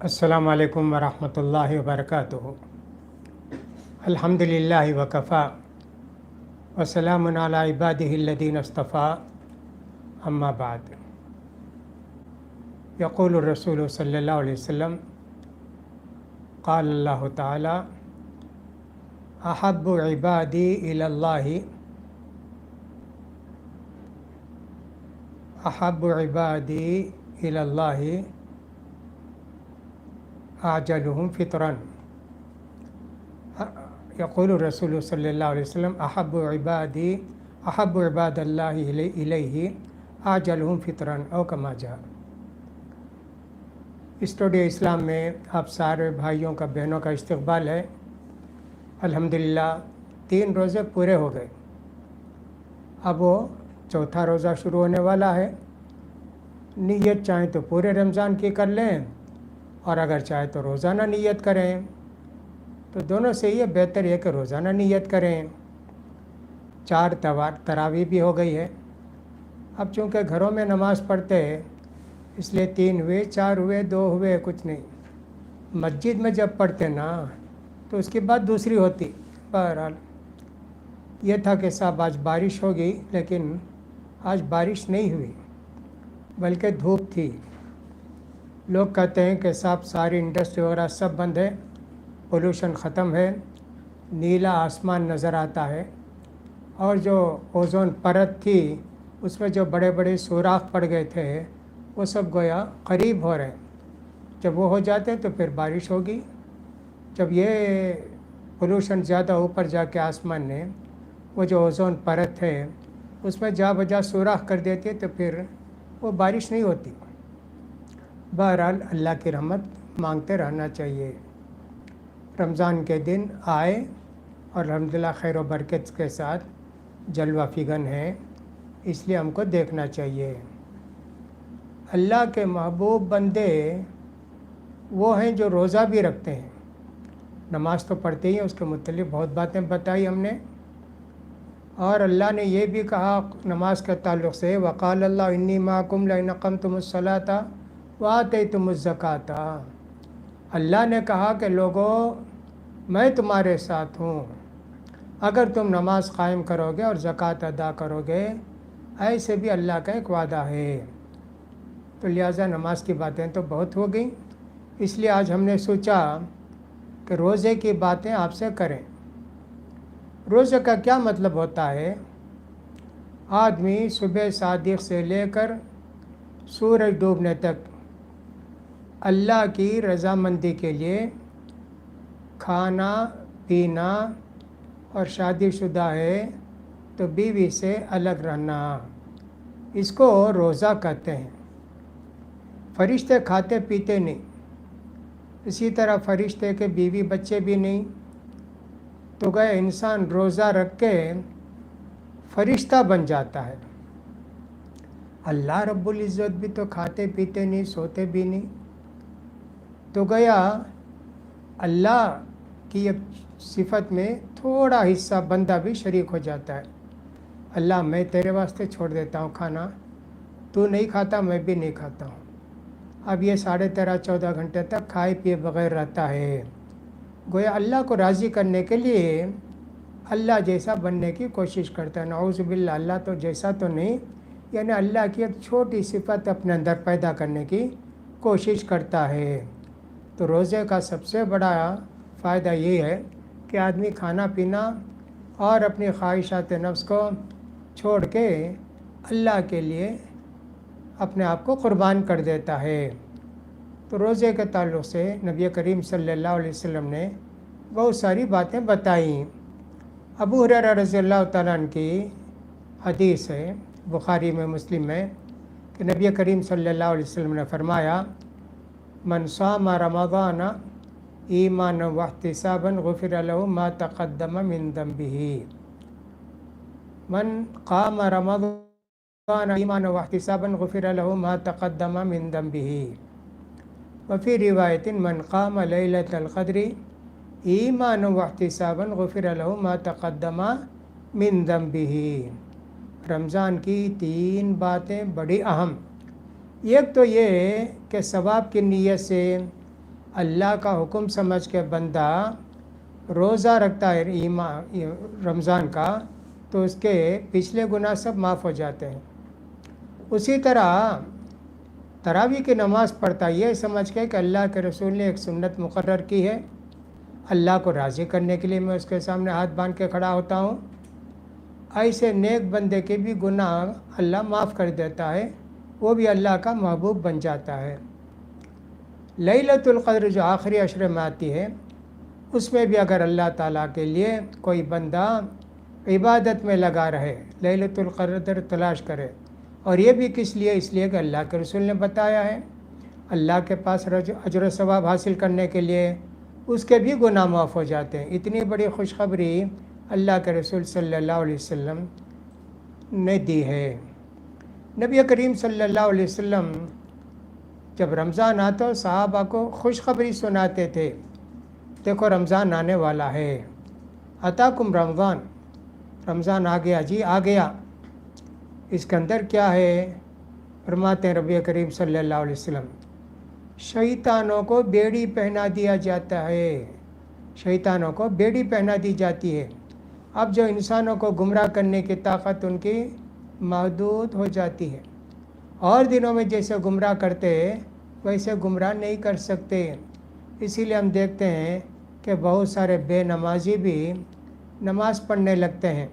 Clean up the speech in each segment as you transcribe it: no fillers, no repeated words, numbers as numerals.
السلام علیکم ورحمۃ اللہ وبرکاتہ۔ الحمدللہ وکفا وسلام علی عبادہ الذین اصطفیٰ، اما بعد۔ یقول الرسول صلی اللہ علیہ وسلم قال اللہ تعالی احب عبادی الی اللہ احب عبادی الی اللہ اعجلهم فطرا۔ یقول الرسول صلی اللہ علیہ وسلم احب عباد اللہ الیہ اعجلهم فطرا او کما جاء۔ اسٹوڈیو اسلام میں آپ سارے بھائیوں کا بہنوں کا استقبال ہے۔ الحمدللہ 3 روزے پورے ہو گئے، اب وہ چوتھا روزہ شروع ہونے والا ہے۔ نیت چاہیں تو پورے رمضان کی کر لیں، اور اگر چاہے تو روزانہ نیت کریں، تو دونوں سے یہ بہتر ہے کہ روزانہ نیت کریں۔ 4 تراویح بھی ہو گئی ہے۔ اب چونکہ گھروں میں نماز پڑھتے ہیں، اس لیے 3 ہوئے، 4 ہوئے، 2 ہوئے، کچھ نہیں۔ مسجد میں جب پڑھتے نا تو اس کے بعد دوسری ہوتی۔ بہرحال یہ تھا کہ صاحب آج بارش ہوگی، لیکن آج بارش نہیں ہوئی بلکہ دھوپ تھی۔ لوگ کہتے ہیں کہ صاحب ساری انڈسٹری وغیرہ سب بند ہے، پولوشن ختم ہے، نیلا آسمان نظر آتا ہے، اور جو اوزون پرت تھی اس میں جو بڑے بڑے سوراخ پڑ گئے تھے وہ سب گویا قریب ہو رہے ہیں۔ جب وہ ہو جاتے تو پھر بارش ہوگی۔ جب یہ پولوشن زیادہ اوپر جا کے آسمان نے وہ جو اوزون پرت ہے اس میں جا بجا سوراخ کر دیتی ہے تو پھر وہ بارش نہیں ہوتی۔ بہرحال اللہ کی رحمت مانگتے رہنا چاہیے۔ رمضان کے دن آئے اور الحمدللہ خیر و برکت کے ساتھ جلوہ فگن ہے، اس لیے ہم کو دیکھنا چاہیے۔ اللہ کے محبوب بندے وہ ہیں جو روزہ بھی رکھتے ہیں، نماز تو پڑھتے ہی ہیں، اس کے متعلق بہت باتیں بتائی ہم نے۔ اور اللہ نے یہ بھی کہا نماز کے تعلق سے وقال اللہ انی معکم لئن اقمتم الصلاۃ وآتیتم الزکاۃ۔ اللہ نے کہا کہ لوگوں میں تمہارے ساتھ ہوں اگر تم نماز قائم کرو گے اور زکوٰۃ ادا کرو گے، ایسے بھی اللہ کا ایک وعدہ ہے۔ تو لہٰذا نماز کی باتیں تو بہت ہو گئیں، اس لیے آج ہم نے سوچا کہ روزے کی باتیں آپ سے کریں۔ روزے کا کیا مطلب ہوتا ہے؟ آدمی صبح صادق سے لے کر سورج ڈوبنے تک اللہ کی رضامندی کے لیے کھانا پینا، اور شادی شدہ ہے تو بیوی سے الگ رہنا، اس کو روزہ کہتے ہیں۔ فرشتے کھاتے پیتے نہیں، اسی طرح فرشتے کے بیوی بچے بھی نہیں، تو گئے انسان روزہ رکھ کے فرشتہ بن جاتا ہے۔ اللہ رب العزت بھی تو کھاتے پیتے نہیں، سوتے بھی نہیں، تو گیا اللہ کی ایک صفت میں تھوڑا حصہ بندہ بھی شریک ہو جاتا ہے۔ اللہ میں تیرے واسطے چھوڑ دیتا ہوں کھانا، تو نہیں کھاتا میں بھی نہیں کھاتا ہوں۔ اب یہ 13.5-14 گھنٹے تک کھائے پیے بغیر رہتا ہے، گویا اللہ کو راضی کرنے کے لیے اللہ جیسا بننے کی کوشش کرتا ہے۔ نعوذ باللہ، اللہ تو جیسا تو نہیں، یعنی اللہ کی ایک چھوٹی صفت اپنے اندر پیدا کرنے کی کوشش کرتا ہے۔ تو روزے کا سب سے بڑا فائدہ یہ ہے کہ آدمی کھانا پینا اور اپنی خواہشات نفس کو چھوڑ کے اللہ کے لیے اپنے آپ کو قربان کر دیتا ہے۔ تو روزے کے تعلق سے نبی کریم صلی اللہ علیہ وسلم نے بہت ساری باتیں بتائیں۔ ابو ہریرہ رضی اللہ تعالیٰ عنہ کی حدیث ہے، بخاری میں مسلم میں، کہ نبی کریم صلی اللہ علیہ وسلم نے فرمایا من صام رمضان ایمانا واحتسابا غفر له ما تقدم من ذنبه۔ من قام رمضان ایمانا واحتسابا غفر له ما تقدم من ذنبه۔ وفي روایت من قام لیلۃ القدر ایمانا واحتسابا غفر له ما تقدم من ذنبه۔ رمضان کی 3 باتیں بڑی اہم، ایک تو یہ کہ ثواب کی نیت سے اللہ کا حکم سمجھ کے بندہ روزہ رکھتا ہے رمضان کا تو اس کے پچھلے گناہ سب معاف ہو جاتے ہیں۔ اسی طرح تراویح کی نماز پڑھتا ہے یہ سمجھ کے کہ اللہ کے رسول نے ایک سنت مقرر کی ہے، اللہ کو راضی کرنے کے لیے میں اس کے سامنے ہاتھ باندھ کے کھڑا ہوتا ہوں، ایسے نیک بندے کے بھی گناہ اللہ معاف کر دیتا ہے، وہ بھی اللہ کا محبوب بن جاتا ہے۔ لیلۃ القدر جو آخری عشرے میں آتی ہے اس میں بھی اگر اللہ تعالیٰ کے لیے کوئی بندہ عبادت میں لگا رہے، لیلۃ القدر تلاش کرے، اور یہ بھی کس لیے؟ اس لیے کہ اللہ کے رسول نے بتایا ہے، اللہ کے پاس اجر و ثواب حاصل کرنے کے لیے، اس کے بھی گناہ معاف ہو جاتے ہیں۔ اتنی بڑی خوشخبری اللہ کے رسول صلی اللہ علیہ وسلم نے دی ہے۔ نبی کریم صلی اللہ علیہ وسلم جب رمضان آتا صحابہ کو خوشخبری سناتے تھے، دیکھو رمضان آنے والا ہے، اتاکم رمضان، رمضان آ گیا جی، آ گیا۔ اس کے اندر کیا ہے؟ فرماتے ہیں ربی کریم صلی اللہ علیہ وسلم، شیطانوں کو بیڑی پہنا دیا جاتا ہے، شیطانوں کو بیڑی پہنا دی جاتی ہے۔ اب جو انسانوں کو گمراہ کرنے کی طاقت ان کی محدود ہو جاتی ہے، اور دنوں میں جیسے گمراہ کرتے ویسے گمراہ نہیں کر سکتے۔ اسی لیے ہم دیکھتے ہیں کہ بہت سارے بے نمازی بھی نماز پڑھنے لگتے ہیں،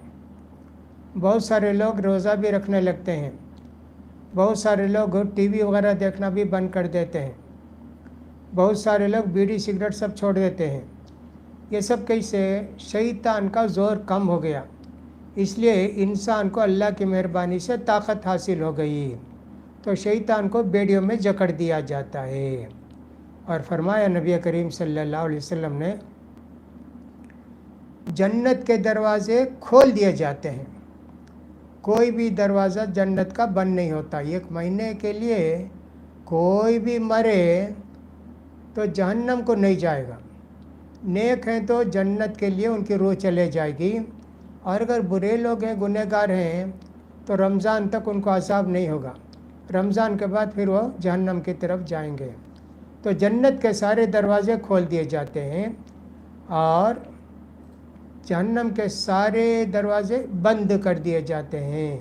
بہت سارے لوگ روزہ بھی رکھنے لگتے ہیں، بہت سارے لوگ ٹی وی وغیرہ دیکھنا بھی بند کر دیتے ہیں، بہت سارے لوگ بیڑی سگریٹ سب چھوڑ دیتے ہیں۔ یہ سب کیسے؟ شیطان کا زور کم ہو گیا، اس لیے انسان کو اللہ کی مہربانی سے طاقت حاصل ہو گئی، تو شیطان کو بیڑیوں میں جکڑ دیا جاتا ہے۔ اور فرمایا نبی کریم صلی اللہ علیہ وسلم نے، جنت کے دروازے کھول دیے جاتے ہیں، کوئی بھی دروازہ جنت کا بند نہیں ہوتا۔ 1 مہینے کے لیے کوئی بھی مرے تو جہنم کو نہیں جائے گا، نیک ہیں تو جنت کے لیے ان کی روح چلے جائے گی، اور اگر برے لوگ ہیں، گنہگار ہیں، تو رمضان تک ان کو عذاب نہیں ہوگا، رمضان کے بعد پھر وہ جہنم کی طرف جائیں گے۔ تو جنت کے سارے دروازے کھول دیے جاتے ہیں اور جہنم کے سارے دروازے بند کر دیے جاتے ہیں۔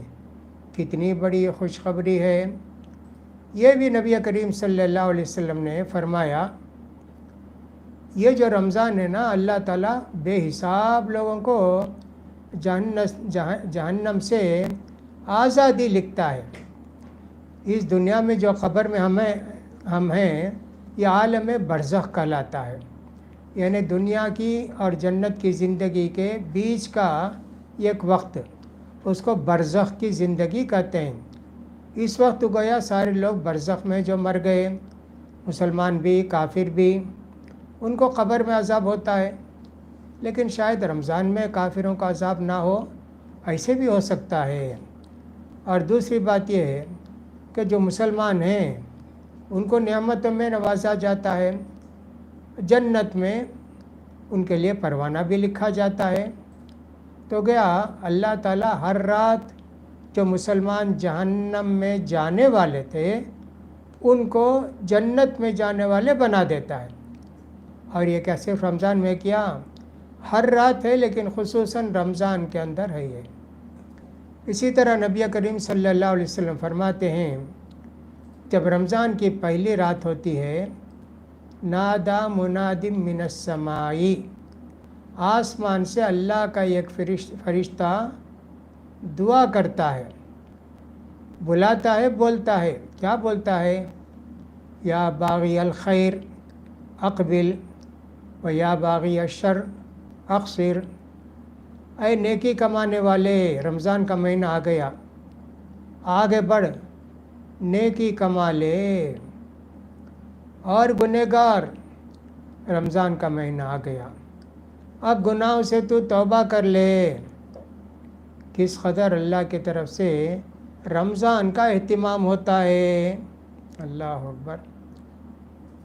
کتنی بڑی خوشخبری ہے! یہ بھی نبی کریم صلی اللہ علیہ وسلم نے فرمایا، یہ جو رمضان ہے نا، اللہ تعالیٰ بے حساب لوگوں کو جہنم سے آزادی لکھتا ہے۔ اس دنیا میں جو قبر میں ہم ہیں، یہ عالم برزخ کہلاتا ہے، یعنی دنیا کی اور جنت کی زندگی کے بیچ کا ایک وقت، اس کو برزخ کی زندگی کہتے ہیں۔ اس وقت گویا سارے لوگ برزخ میں جو مر گئے، مسلمان بھی کافر بھی، ان کو قبر میں عذاب ہوتا ہے، لیکن شاید رمضان میں کافروں کا عذاب نہ ہو، ایسے بھی ہو سکتا ہے۔ اور دوسری بات یہ ہے کہ جو مسلمان ہیں ان کو نعمتوں میں نوازا جاتا ہے، جنت میں ان کے لیے پروانہ بھی لکھا جاتا ہے۔ تو گیا اللہ تعالیٰ ہر رات جو مسلمان جہنم میں جانے والے تھے ان کو جنت میں جانے والے بنا دیتا ہے۔ اور یہ کیا صرف رمضان میں کیا؟ ہر رات ہے، لیکن خصوصاً رمضان کے اندر ہے یہ۔ اسی طرح نبی کریم صلی اللہ علیہ وسلم فرماتے ہیں، جب رمضان کی پہلی رات ہوتی ہے، نادا منادم من السماء، آسمان سے اللہ کا ایک فرشتہ دعا کرتا ہے، بلاتا ہے، بولتا ہے۔ کیا بولتا ہے؟ یا باغی الخیر اقبل و یا باغی الشر اقصر، اے نیکی کمانے والے، رمضان کا مہینہ آ گیا، آگے بڑھ، نیکی کما لے، اور گنہگار، رمضان کا مہینہ آ گیا، اب گناہوں سے تو توبہ کر لے۔ کس قدر اللہ کی طرف سے رمضان کا اہتمام ہوتا ہے، اللہ اکبر۔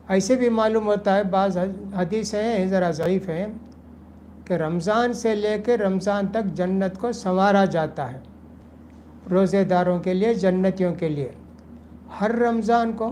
ایسے بھی معلوم ہوتا ہے، بعض حدیثیں ذرا ضعیف ہیں، کہ رمضان سے لے کے رمضان تک جنت کو سنوارا جاتا ہے، روزے داروں کے لیے، جنتیوں کے لیے۔ ہر رمضان کو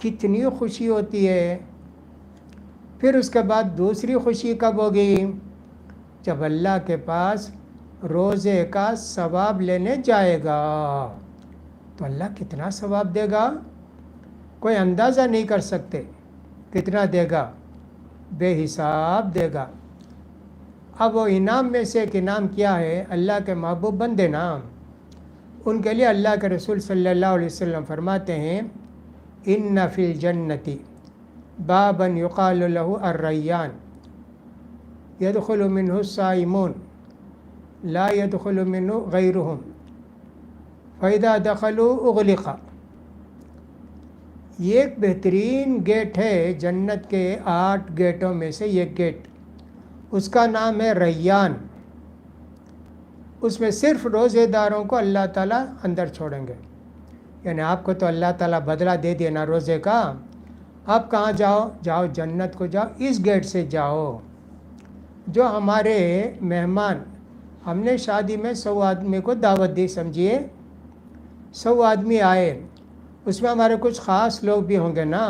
کتنی خوشی ہوتی ہے۔ پھر اس کے بعد دوسری خوشی کب ہوگی؟ جب اللہ کے پاس روزے کا ثواب لینے جائے گا تو اللہ کتنا ثواب دے گا، کوئی اندازہ نہیں کر سکتے کتنا دے گا، بے حساب دے گا۔ اب وہ انعام میں سے ایک انعام کیا ہے؟ اللہ کے محبوب بندے نا، ان کے لیے اللہ کے رسول صلی اللہ علیہ وسلم فرماتے ہیں ان فی الجنت بابا یقال له الریان يدخل منه الصائمون لا يدخل منه غیرهم فإذا دخلوا اغلق۔ یہ ایک بہترین گیٹ ہے جنت کے 8 گیٹوں میں سے ایک گیٹ، اس کا نام ہے ریان۔ اس میں صرف روزے داروں کو اللہ تعالیٰ اندر چھوڑیں گے۔ یعنی آپ کو تو اللہ تعالیٰ بدلہ دے دیا نا روزے کا، آپ کہاں جاؤ جنت کو جاؤ، اس گیٹ سے جاؤ۔ جو ہمارے مہمان، ہم نے شادی میں 100 آدمی کو دعوت دی، سمجھیے 100 آدمی آئے، اس میں ہمارے کچھ خاص لوگ بھی ہوں گے نا،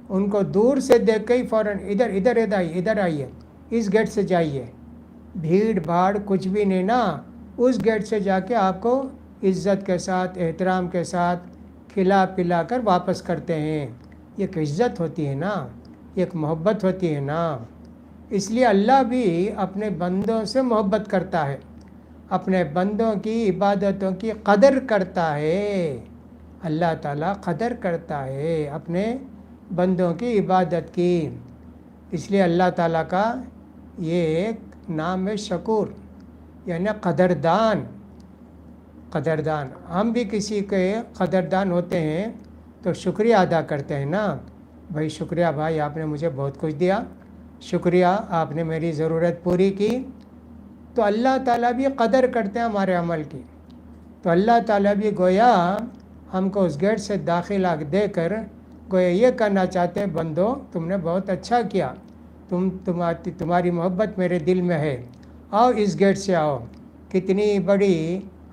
ان کو دور سے دیکھ کے ہی فوراً ادھر آئیے، اس گیٹ سے جائیے، بھیڑ بھاڑ کچھ بھی نہیں نا، اس گیٹ سے جا کے آپ کو عزت کے ساتھ احترام کے ساتھ کھلا پلا کر واپس کرتے ہیں۔ یہ ایک عزت ہوتی ہے نا، یہ ایک محبت ہوتی ہے نا۔ اس لیے اللہ بھی اپنے بندوں سے محبت کرتا ہے، اپنے بندوں کی عبادتوں کی قدر کرتا ہے۔ اللہ تعالیٰ قدر کرتا ہے اپنے بندوں کی عبادت کی۔ اس لیے اللہ تعالیٰ کا یہ ایک نام ہے شکور، یعنی قدردان۔ ہم بھی کسی کے قدردان ہوتے ہیں تو شکریہ ادا کرتے ہیں نا، بھائی شکریہ بھائی، آپ نے مجھے بہت کچھ دیا، شکریہ آپ نے میری ضرورت پوری کی۔ تو اللہ تعالیٰ بھی قدر کرتے ہیں ہمارے عمل کی۔ تو اللہ تعالیٰ بھی گویا ہم کو اس گیٹ سے داخلہ دے کر گویا یہ کہنا چاہتے ہیں، بندو تم نے بہت اچھا کیا، تمہاری محبت میرے دل میں ہے، آؤ اس گیٹ سے آؤ۔ کتنی بڑی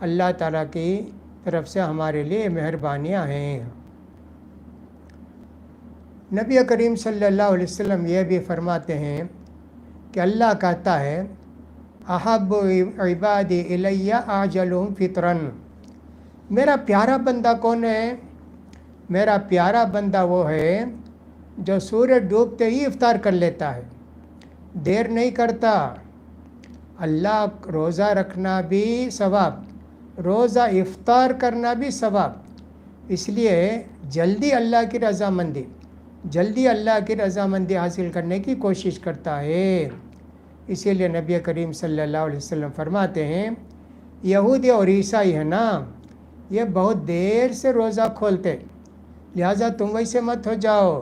اللہ تعالیٰ کی طرف سے ہمارے لیے مہربانیاں ہیں۔ نبی کریم صلی اللہ علیہ وسلم یہ بھی فرماتے ہیں کہ اللہ کہتا ہے احب عبادی الی اعجلہم فطرا۔ میرا پیارا بندہ کون ہے؟ میرا پیارا بندہ وہ ہے جو سورج ڈوبتے ہی افطار کر لیتا ہے، دیر نہیں کرتا۔ اللہ روزہ رکھنا بھی ثواب، روزہ افطار کرنا بھی ثواب، اس لیے جلدی اللہ کی رضامندی، جلدی اللہ کی رضامندی حاصل کرنے کی کوشش کرتا ہے۔ اسی لیے نبی کریم صلی اللہ علیہ وسلم فرماتے ہیں یہودی اور عیسائی ہے نا، یہ بہت دیر سے روزہ کھولتے، لہٰذا تم ویسے مت ہو جاؤ،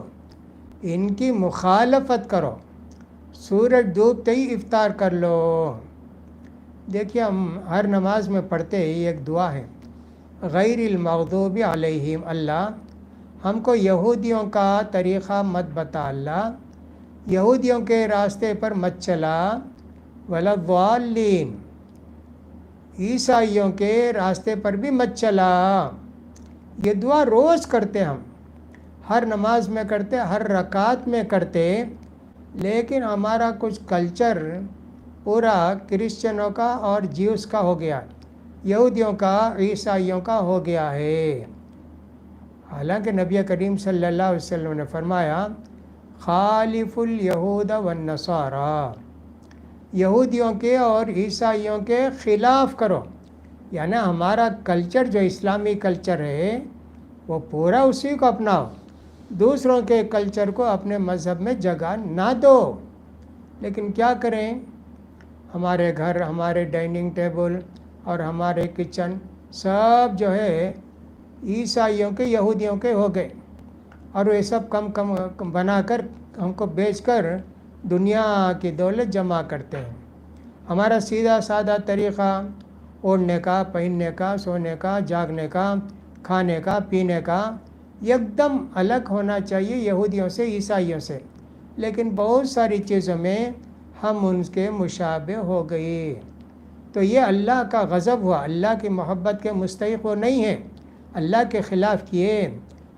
ان کی مخالفت کرو، سورج ڈوبتے ہی افطار کر لو۔ دیکھیے ہم ہر نماز میں پڑھتے ہی ایک دعا ہے غیر المغضوب علیہم، اللہ ہم کو یہودیوں کا طریقہ مت بتا، اللہ یہودیوں کے راستے پر مت چلا، ولا الضالین عیسائیوں کے راستے پر بھی مت چلا۔ یہ دعا روز کرتے، ہم ہر نماز میں کرتے، ہر رکعت میں کرتے، لیکن ہمارا کچھ کلچر پورا کرسچنوں کا اور جیوس کا ہو گیا، یہودیوں کا عیسائیوں کا ہو گیا ہے۔ حالانکہ نبی کریم صلی اللہ علیہ وسلم نے فرمایا خالف الیہود والنصارى، یہودیوں کے اور عیسائیوں کے خلاف کرو، یعنی ہمارا کلچر جو اسلامی کلچر ہے وہ پورا اسی کو اپناؤ، دوسروں کے کلچر کو اپنے مذہب میں جگہ نہ دو۔ لیکن کیا کریں، ہمارے گھر، ہمارے ڈائننگ ٹیبل اور ہمارے کچن سب جو ہے عیسائیوں کے یہودیوں کے ہو گئے، اور وہ سب کم بنا کر ہم کو بیچ کر دنیا کی دولت جمع کرتے ہیں۔ ہمارا سیدھا سادہ طریقہ اوڑھنے کا، پہننے کا، سونے کا، جاگنے کا، کھانے کا، پینے کا ایک دم الگ ہونا چاہیے یہودیوں سے، عیسائیوں سے، لیکن بہت ساری چیزوں میں ہم ان کے مشابہ ہو گئے۔ تو یہ اللہ کا غضب ہوا، اللہ کی محبت کے مستحق وہ نہیں ہے، اللہ کے خلاف کیے۔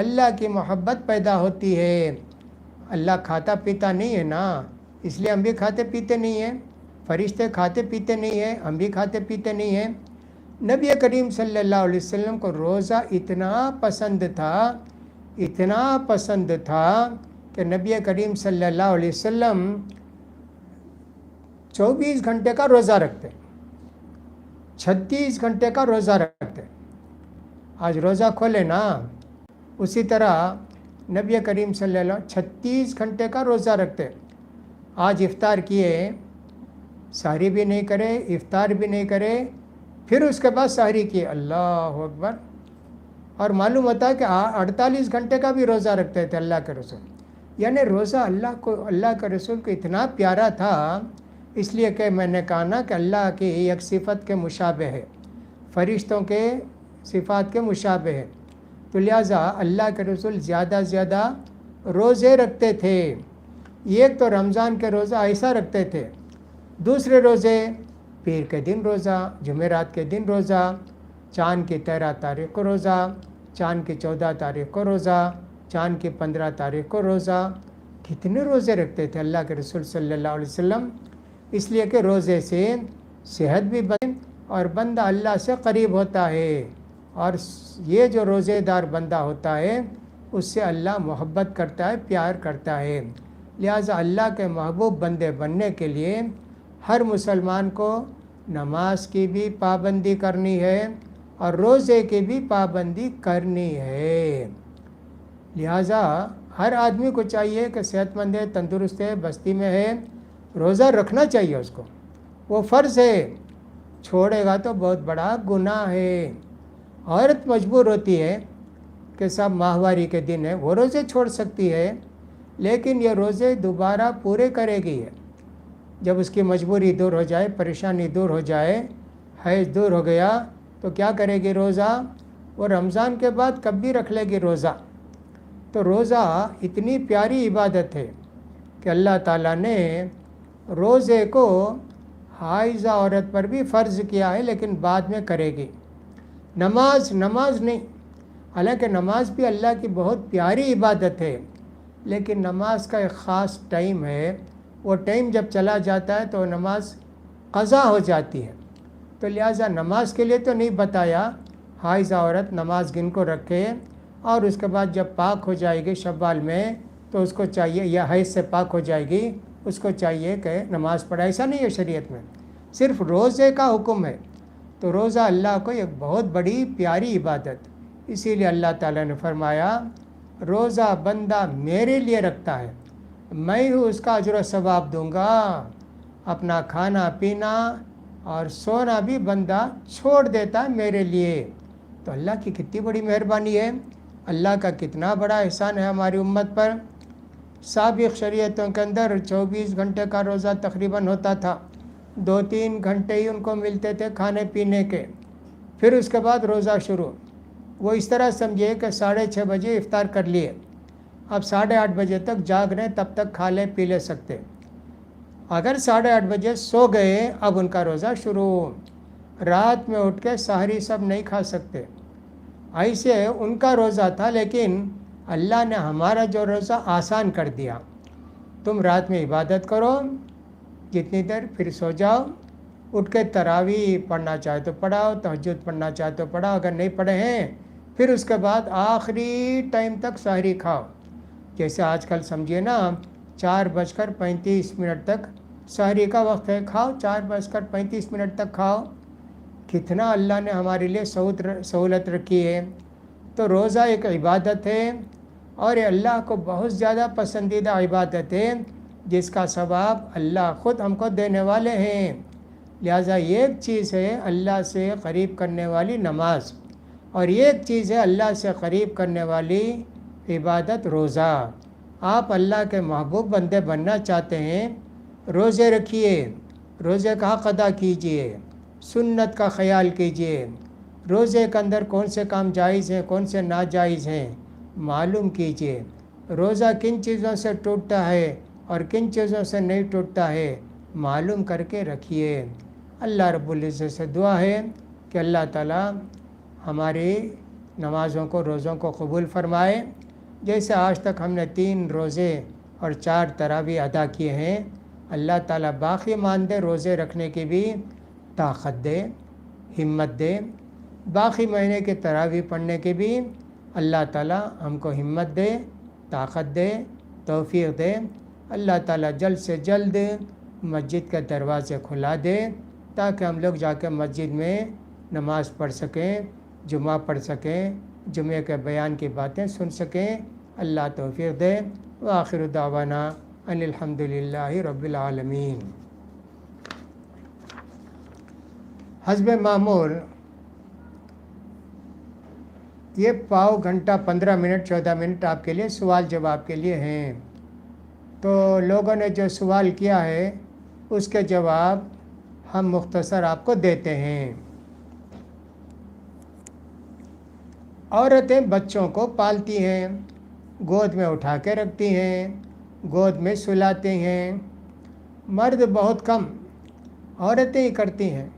اللہ کی محبت پیدا ہوتی ہے۔ اللہ کھاتا پیتا نہیں ہے نا، اس لیے ہم بھی کھاتے پیتے نہیں ہیں، فرشتے کھاتے پیتے نہیں ہیں، ہم بھی کھاتے پیتے نہیں ہیں۔ نبی کریم صلی اللہ علیہ وسلم کو روزہ اتنا پسند تھا کہ نبی کریم صلی اللہ علیہ وسلم 24 گھنٹے کا روزہ رکھتے، 36 گھنٹے کا روزہ رکھتے۔ آج روزہ کھولے نا، اسی طرح نبی کریم صلی اللہ علیہ وسلم 36 گھنٹے کا روزہ رکھتے۔ آج افطار کیے، سحری بھی نہیں کرے، افطار بھی نہیں کرے، پھر اس کے بعد سحری کیے، اللہ اکبر۔ اور معلوم ہوتا ہے کہ 48 گھنٹے کا بھی روزہ رکھتے تھے اللہ کے رسول۔ یعنی روزہ اللہ کے رسول کو اتنا پیارا تھا، اس لیے کہ میں نے کہا نا کہ اللہ کی ایک صفت کے مشابہ ہے، فرشتوں کے صفات کے مشابہ ہے، تو لہٰذا اللہ کے رسول زیادہ زیادہ روزے رکھتے تھے۔ ایک تو رمضان کے روزہ ایسا رکھتے تھے، دوسرے روزے پیر کے دن روزہ، جمعرات کے دن روزہ، چاند کی 13 تاریخ کو روزہ، چاند کی 14 تاریخ کو روزہ، چاند کی 15 تاریخ کو روزہ۔ کتنے روزے رکھتے تھے اللہ کے رسول صلی اللہ علیہ وسلم، اس لیے کہ روزے سے صحت بھی بنے اور بندہ اللہ سے قریب ہوتا ہے، اور یہ جو روزے دار بندہ ہوتا ہے اس سے اللہ محبت کرتا ہے، پیار کرتا ہے۔ لہٰذا اللہ کے محبوب بندے بننے کے لیے ہر مسلمان کو نماز کی بھی پابندی کرنی ہے اور روزے کی بھی پابندی کرنی ہے۔ لہٰذا ہر آدمی کو چاہیے کہ صحت مند ہے، تندرست ہے، بستی میں ہے، روزہ رکھنا چاہیے اس کو، وہ فرض ہے، چھوڑے گا تو بہت بڑا گناہ ہے۔ عورت مجبور ہوتی ہے کہ سب ماہواری کے دن ہے، وہ روزے چھوڑ سکتی ہے، لیکن یہ روزے دوبارہ پورے کرے گی جب اس کی مجبوری دور ہو جائے، پریشانی دور ہو جائے، حیض دور ہو گیا تو کیا کرے گی روزہ؟ وہ رمضان کے بعد کب بھی رکھ لے گی روزہ۔ تو روزہ اتنی پیاری عبادت ہے کہ اللہ تعالیٰ نے روزے کو حائضہ عورت پر بھی فرض کیا ہے، لیکن بعد میں کرے گی۔ نماز نہیں، حالانکہ نماز بھی اللہ کی بہت پیاری عبادت ہے، لیکن نماز کا ایک خاص ٹائم ہے، وہ ٹائم جب چلا جاتا ہے تو نماز قضا ہو جاتی ہے، تو لہٰذا نماز کے لیے تو نہیں بتایا۔ حائضہ عورت نماز گن کو رکھے اور اس کے بعد جب پاک ہو جائے گی شوال میں تو اس کو چاہیے، یا حیض سے پاک ہو جائے گی اس کو چاہیے کہ نماز پڑھے۔ ایسا نہیں ہے شریعت میں، صرف روزے کا حکم ہے۔ تو روزہ اللہ کو ایک بہت بڑی پیاری عبادت، اسی لیے اللہ تعالیٰ نے فرمایا روزہ بندہ میرے لیے رکھتا ہے، میں ہوں اس کا اجر و ثواب دوں گا۔ اپنا کھانا پینا اور سونا بھی بندہ چھوڑ دیتا ہے میرے لیے۔ تو اللہ کی کتنی بڑی مہربانی ہے، اللہ کا کتنا بڑا احسان ہے ہماری امت پر۔ سابق شریعتوں کے اندر 24 گھنٹے کا روزہ تقریباً ہوتا تھا، 2-3 گھنٹے ہی ان کو ملتے تھے کھانے پینے کے، پھر اس کے بعد روزہ شروع۔ وہ اس طرح سمجھے کہ 6:30 بجے افطار کر لیے، اب 8:30 بجے تک جاگ رہے، تب تک کھا لے پی لے سکتے۔ اگر 8:30 بجے سو گئے، اب ان کا روزہ شروع، رات میں اٹھ کے سحری سب نہیں کھا سکتے۔ ایسے ان کا روزہ تھا، لیکن اللہ نے ہمارا جو روزہ آسان کر دیا۔ تم رات میں عبادت کرو جتنی دیر، پھر سو جاؤ، اٹھ کے تراویح پڑھنا چاہے تو پڑھاؤ، تہجد پڑھنا چاہے تو پڑھاؤ، اگر نہیں پڑھے ہیں پھر اس کے بعد آخری ٹائم تک سحری کھاؤ۔ جیسے آج کل سمجھیے نا 4:35 تک سحری کا وقت ہے، کھاؤ، 4:35 تک کھاؤ۔ کتنا اللہ نے ہمارے لیے سہولت رکھی ہے۔ تو روزہ ایک عبادت ہے اور یہ اللہ کو بہت زیادہ پسندیدہ عبادت ہے، جس کا ثواب اللہ خود ہم کو دینے والے ہیں۔ لہٰذا ایک چیز ہے اللہ سے قریب کرنے والی نماز، اور ایک چیز ہے اللہ سے قریب کرنے والی عبادت روزہ۔ آپ اللہ کے محبوب بندے بننا چاہتے ہیں، روزے رکھیے، روزے کا حق ادا کیجیے، سنت کا خیال کیجیے، روزے کے اندر کون سے کام جائز ہیں کون سے ناجائز ہیں معلوم کیجیے، روزہ کن چیزوں سے ٹوٹتا ہے اور کن چیزوں سے نہیں ٹوٹتا ہے معلوم کر کے رکھیے۔ اللہ رب العزت سے دعا ہے کہ اللہ تعالی ہماری نمازوں کو روزوں کو قبول فرمائے. جیسے آج تک ہم نے 3 روزے اور 4 تراویح ادا کیے ہیں, اللہ تعالیٰ باقی ماندے روزے رکھنے کی بھی طاقت دے, ہمت دے. باقی مہینے کے تراویح پڑھنے کی بھی اللہ تعالیٰ ہم کو ہمت دے, طاقت دے, توفیق دے. اللہ تعالیٰ جلد سے جلد مسجد کے دروازے کھلا دے تاکہ ہم لوگ جا کے مسجد میں نماز پڑھ سکیں, جمعہ پڑھ سکیں, جمعے کے بیان کی باتیں سن سکیں. اللہ توفیق دے. وآخر دعوانا ان الحمد للہ رب العالمین. حسب معمول یہ پاؤ گھنٹہ 15 منٹ 14 منٹ آپ کے لیے سوال جواب کے لیے ہیں. تو لوگوں نے جو سوال کیا ہے اس کے جواب ہم مختصر آپ کو دیتے ہیں. عورتیں بچوں کو پالتی ہیں, گود میں اٹھا کے رکھتی ہیں, گود میں سلاتے ہیں. مرد بہت کم, عورتیں ہی کرتی ہیں.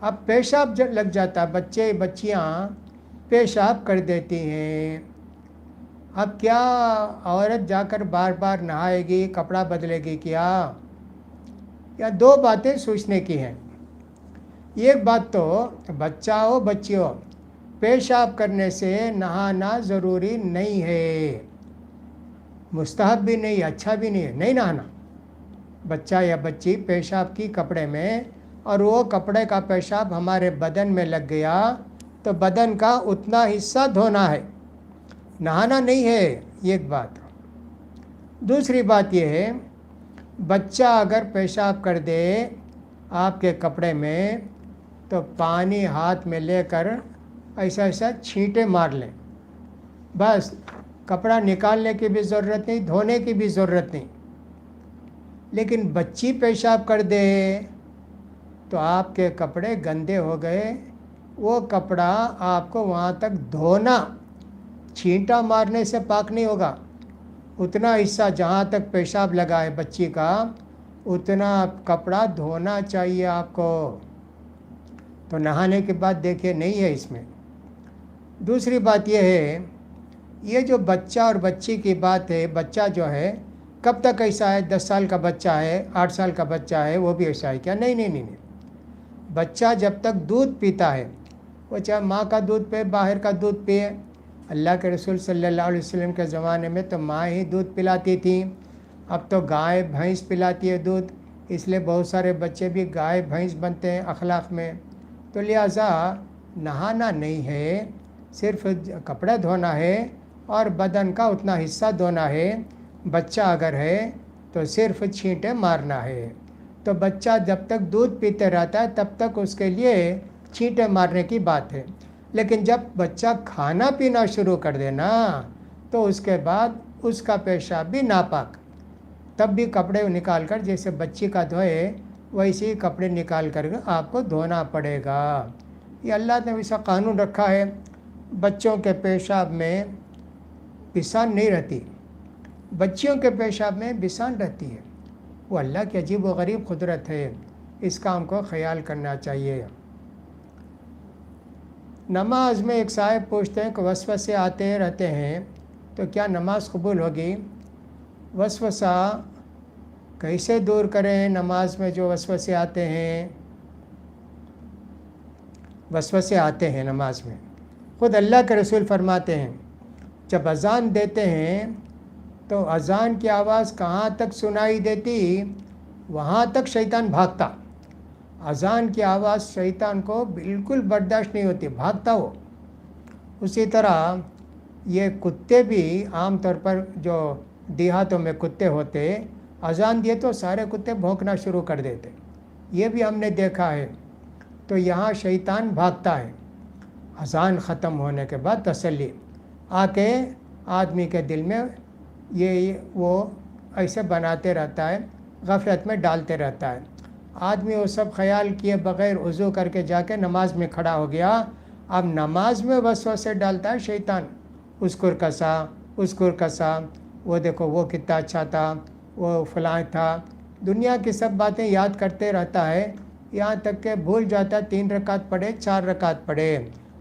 اب پیشاب جب لگ جاتا, بچے بچیاں پیشاب کر دیتی ہیں. اب کیا عورت جا کر بار بار نہائے گی, کپڑا بدلے گی کیا؟ یا 2 باتیں سوچنے کی ہیں. ایک بات تو بچہ ہو بچی ہو, پیشاب کرنے سے نہانا ضروری نہیں ہے, مستحب بھی نہیں, اچھا بھی نہیں ہے, نہیں نہانا. بچہ یا بچی پیشاب کی کپڑے میں, اور وہ کپڑے کا پیشاب ہمارے بدن میں لگ گیا تو بدن کا اتنا حصہ دھونا ہے, نہانا نہیں ہے. ایک بات. دوسری بات یہ ہے, بچہ اگر پیشاب کر دے آپ کے کپڑے میں تو پانی ہاتھ میں لے کر ایسا ایسا چھینٹے مار لیں, بس. کپڑا نکالنے کی بھی ضرورت نہیں, دھونے کی بھی ضرورت نہیں. لیکن بچی پیشاب کر دے تو آپ کے کپڑے گندے ہو گئے, وہ کپڑا آپ کو وہاں تک دھونا, چھینٹا مارنے سے پاک نہیں ہوگا. اتنا حصہ جہاں تک پیشاب لگا ہے بچی کا, اتنا کپڑا دھونا چاہیے آپ کو. تو نہانے کے بعد دیکھیے نہیں ہے اس میں. دوسری بات یہ ہے, یہ جو بچہ اور بچی کی بات ہے, بچہ جو ہے کب تک ایسا ہے, 10 سال کا بچہ ہے, 8 سال کا بچہ ہے, وہ بھی ایسا ہے کیا؟ نہیں نہیں نہیں. بچہ جب تک دودھ پیتا ہے, وہ چاہے ماں کا دودھ پے, باہر کا دودھ پیے. اللہ کے رسول صلی اللہ علیہ وسلم کے زمانے میں تو ماں ہی دودھ پلاتی تھی, اب تو گائے بھینس پلاتی ہے دودھ. اس لیے بہت سارے بچے بھی گائے بھینس بنتے ہیں اخلاق میں. تو لہٰذا نہانا نہیں ہے, صرف کپڑے دھونا ہے اور بدن کا اتنا حصہ دھونا ہے. بچہ اگر ہے تو صرف چھینٹے مارنا ہے. تو بچہ جب تک دودھ پیتے رہتا ہے تب تک اس کے لیے چھینٹے مارنے کی بات ہے. لیکن جب بچہ کھانا پینا شروع کر دینا تو اس کے بعد اس کا پیشاب بھی ناپاک, تب بھی کپڑے نکال کر جیسے بچی کا دھوئے ویسے ہی کپڑے نکال کر آپ کو دھونا پڑے گا. یہ اللہ نے ویسا قانون رکھا ہے. بچوں کے پیشاب میں بسان نہیں رہتی, بچیوں کے پیشاب میں بسان رہتی ہے. وہ اللہ کی عجیب و غریب قدرت ہے, اس کا ہم کو خیال کرنا چاہیے. نماز میں ایک صاحب پوچھتے ہیں کہ وسوسے آتے رہتے ہیں تو کیا نماز قبول ہوگی؟ وسوسہ کیسے دور کریں نماز میں جو وسوسے آتے ہیں؟ وسوسے آتے ہیں نماز میں. خود اللہ کے رسول فرماتے ہیں جب اذان دیتے ہیں تو اذان کی آواز کہاں تک سنائی دیتی وہاں تک شیطان بھاگتا. اذان کی آواز شیطان کو بالکل برداشت نہیں ہوتی, بھاگتا ہو. اسی طرح یہ کتے بھی عام طور پر جو دیہاتوں میں کتے ہوتے, اذان دیے تو سارے کتے بھونکنا شروع کر دیتے, یہ بھی ہم نے دیکھا ہے. تو یہاں شیطان بھاگتا ہے. اذان ختم ہونے کے بعد تسلی آ کے آدمی کے دل میں یہ وہ ایسے بناتے رہتا ہے, غفلت میں ڈالتے رہتا ہے. آدمی وہ سب خیال کیے بغیر وضو کر کے جا کے نماز میں کھڑا ہو گیا. اب نماز میں وسوسے ڈالتا ہے شیطان, اذکر کسا اذکر کسا, وہ دیکھو وہ کتنا اچھا تھا, وہ فلاں تھا, دنیا کی سب باتیں یاد کرتے رہتا ہے. یہاں تک کہ بھول جاتا ہے 3 رکعت پڑھے 4 رکعت پڑھے.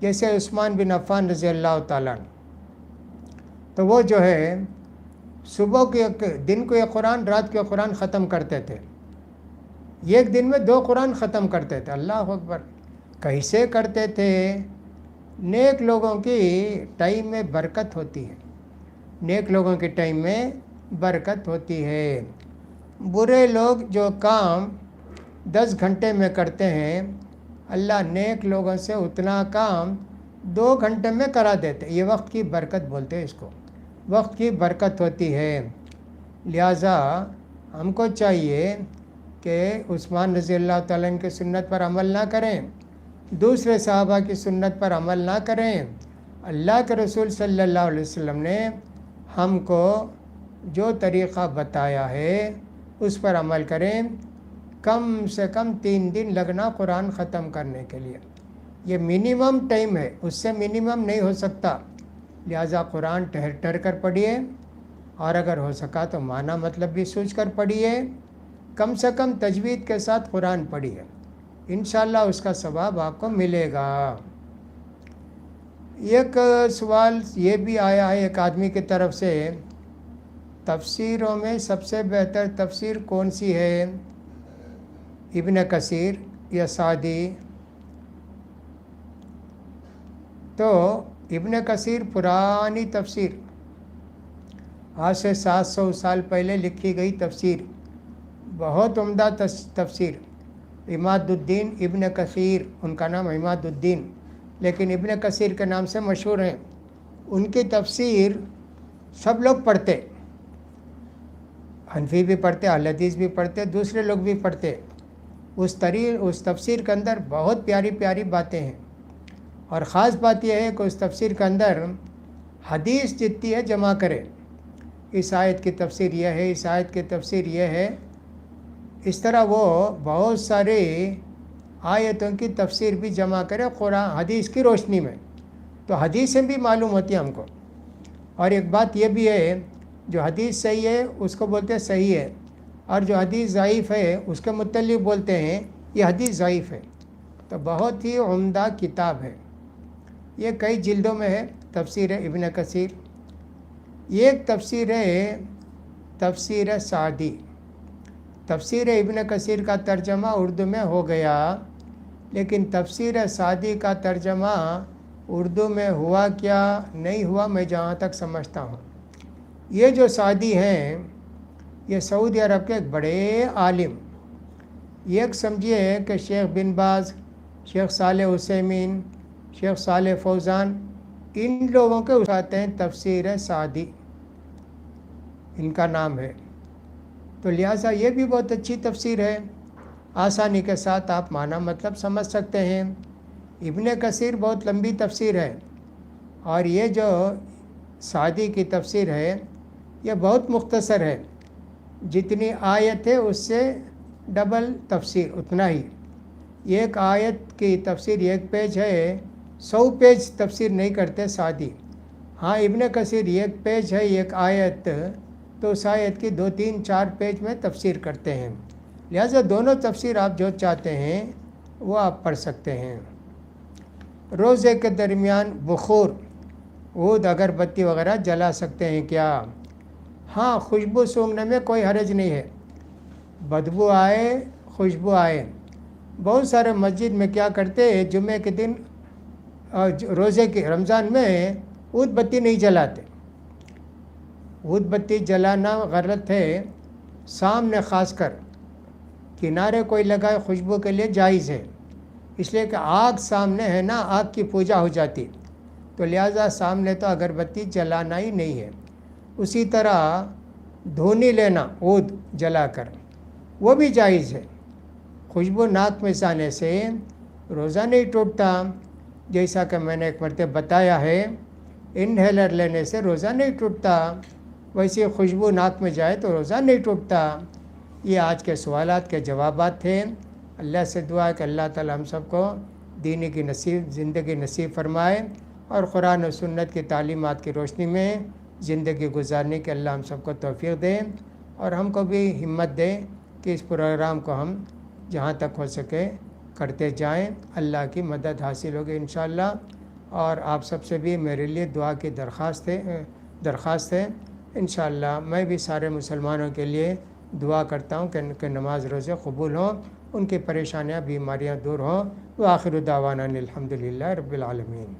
جیسے عثمان بن عفان رضی اللہ تعالیٰ عنہ، تو وہ جو ہے صبح کے دن کو ایک قرآن، رات کے قرآن ختم کرتے تھے، ایک دن میں 2 قرآن ختم کرتے تھے۔ اللہ اکبر! کیسے کرتے تھے؟ نیک لوگوں کی ٹائم میں برکت ہوتی ہے، نیک لوگوں کی ٹائم میں برکت ہوتی ہے۔ برے لوگ جو کام 10 گھنٹے میں کرتے ہیں، اللہ نیک لوگوں سے اتنا کام 2 گھنٹے میں کرا دیتے۔ یہ وقت کی برکت بولتے ہیں اس کو، وقت کی برکت ہوتی ہے۔ لہٰذا ہم کو چاہیے کہ عثمان رضی اللہ تعالیٰ عنہ کی سنت پر عمل نہ کریں، دوسرے صحابہ کی سنت پر عمل نہ کریں۔ اللہ کے رسول صلی اللہ علیہ وسلم نے ہم کو جو طریقہ بتایا ہے اس پر عمل کریں۔ کم سے کم 3 دن لگنا قرآن ختم کرنے کے لیے، یہ منیمم ٹائم ہے، اس سے منیمم نہیں ہو سکتا۔ لہٰذا قرآن ٹھہر ٹھہر کر پڑھیے، اور اگر ہو سکا تو معنی مطلب بھی سوچ کر پڑھیے، کم سے کم تجوید کے ساتھ قرآن پڑھیے، انشاءاللہ اس کا ثواب آپ کو ملے گا۔ ایک سوال یہ بھی آیا ہے ایک آدمی کی طرف سے، تفسیروں میں سب سے بہتر تفسیر کون سی ہے، ابن کثیر یا سعدی؟ تو ابن کثیر پرانی تفسیر، آج سے 700 سال پہلے لکھی گئی تفسیر، بہت عمدہ تفسیر، عماد الدین ابن کثیر، ان کا نام عماد الدین، لیکن ابن کثیر کے نام سے مشہور ہیں۔ ان کی تفسیر سب لوگ پڑھتے، حنفی بھی پڑھتے، اہل حدیث بھی پڑھتے، دوسرے لوگ بھی پڑھتے۔ اس تفسیر کے اندر بہت پیاری پیاری باتیں ہیں، اور خاص بات یہ ہے کہ اس تفسیر کے اندر حدیث جتنی ہے جمع کرے، اس آیت کی تفسیر یہ ہے، اس آیت کی تفسیر یہ ہے، اس طرح وہ بہت سارے آیتوں کی تفسیر بھی جمع کرے قرآن حدیث کی روشنی میں، تو حدیثیں بھی معلوم ہوتی ہیں ہم کو۔ اور ایک بات یہ بھی ہے، جو حدیث صحیح ہے اس کو بولتے ہیں صحیح ہے، اور جو حدیث ضعیف ہے اس کے متعلق بولتے ہیں یہ حدیث ضعیف ہے۔ تو بہت ہی عمدہ کتاب ہے، یہ کئی جلدوں میں ہے، تفسیر ابن کثیر۔ ایک تفسیر ہے تفسیر سعدی، تفسیر ابن کثیر کا ترجمہ اردو میں ہو گیا، لیکن تفسیر سعدی کا ترجمہ اردو میں ہوا کیا نہیں ہوا، میں جہاں تک سمجھتا ہوں، یہ جو سعدی ہیں یہ سعودی عرب کے ایک بڑے عالم، ایک سمجھیے کہ شیخ بن باز، شیخ صالح عثیمین، شیخ صالح فوزان، ان لوگوں کے استاد ہیں تفسیر سعدی، ان کا نام ہے۔ تو لہٰذا یہ بھی بہت اچھی تفسیر ہے، آسانی کے ساتھ آپ معنی مطلب سمجھ سکتے ہیں۔ ابن کثیر بہت لمبی تفسیر ہے، اور یہ جو سعدی کی تفسیر ہے یہ بہت مختصر ہے، جتنی آیت ہے اس سے ڈبل تفسیر، اتنا ہی۔ ایک آیت کی تفسیر 1 پیج ہے، 100 پیج تفسیر نہیں کرتے سعدی۔ ہاں ابن کثیر 1 پیج ہے ایک آیت، تو اس آیت کی 2 3 4 پیج میں تفسیر کرتے ہیں۔ لہٰذا دونوں تفسیر آپ جو چاہتے ہیں وہ آپ پڑھ سکتے ہیں۔ روزے کے درمیان بخور، عود، اگربتی وغیرہ جلا سکتے ہیں کیا؟ ہاں، خوشبو سونگھنے میں کوئی حرج نہیں ہے، بدبو آئے خوشبو آئے۔ بہت سارے مسجد میں کیا کرتے ہیں، جمعے کے دن روزے کے رمضان میں عود بتی نہیں جلاتے۔ عود بتی جلانا غلط ہے، سامنے خاص کر کنارے کوئی لگائے خوشبو کے لیے جائز ہے، اس لیے کہ آگ سامنے ہے نا، آگ کی پوجا ہو جاتی، تو لہٰذا سامنے تو اگربتی جلانا ہی نہیں ہے۔ اسی طرح دھونی لینا عود جلا کر، وہ بھی جائز ہے۔ خوشبو ناک میں جانے سے روزہ نہیں ٹوٹتا، جیسا کہ میں نے ایک مرتبہ بتایا ہے، انہیلر لینے سے روزہ نہیں ٹوٹتا، ویسے خوشبو ناک میں جائے تو روزہ نہیں ٹوٹتا۔ یہ آج کے سوالات کے جوابات تھے۔ اللہ سے دعا ہے کہ اللہ تعالی ہم سب کو دینی کی زندگی نصیب فرمائے، اور قرآن و سنت کی تعلیمات کی روشنی میں زندگی گزارنے کے اللہ ہم سب کو توفیق دے، اور ہم کو بھی ہمت دے کہ اس پروگرام کو ہم جہاں تک ہو سکے کرتے جائیں۔ اللہ کی مدد حاصل ہوگی انشاءاللہ۔ اور آپ سب سے بھی میرے لیے دعا کی درخواست ہے. انشاءاللہ میں بھی سارے مسلمانوں کے لیے دعا کرتا ہوں کہ نماز روزے قبول ہوں، ان کی پریشانیاں بیماریاں دور ہوں. وآخر دعوانا الحمدللہ رب العالمین.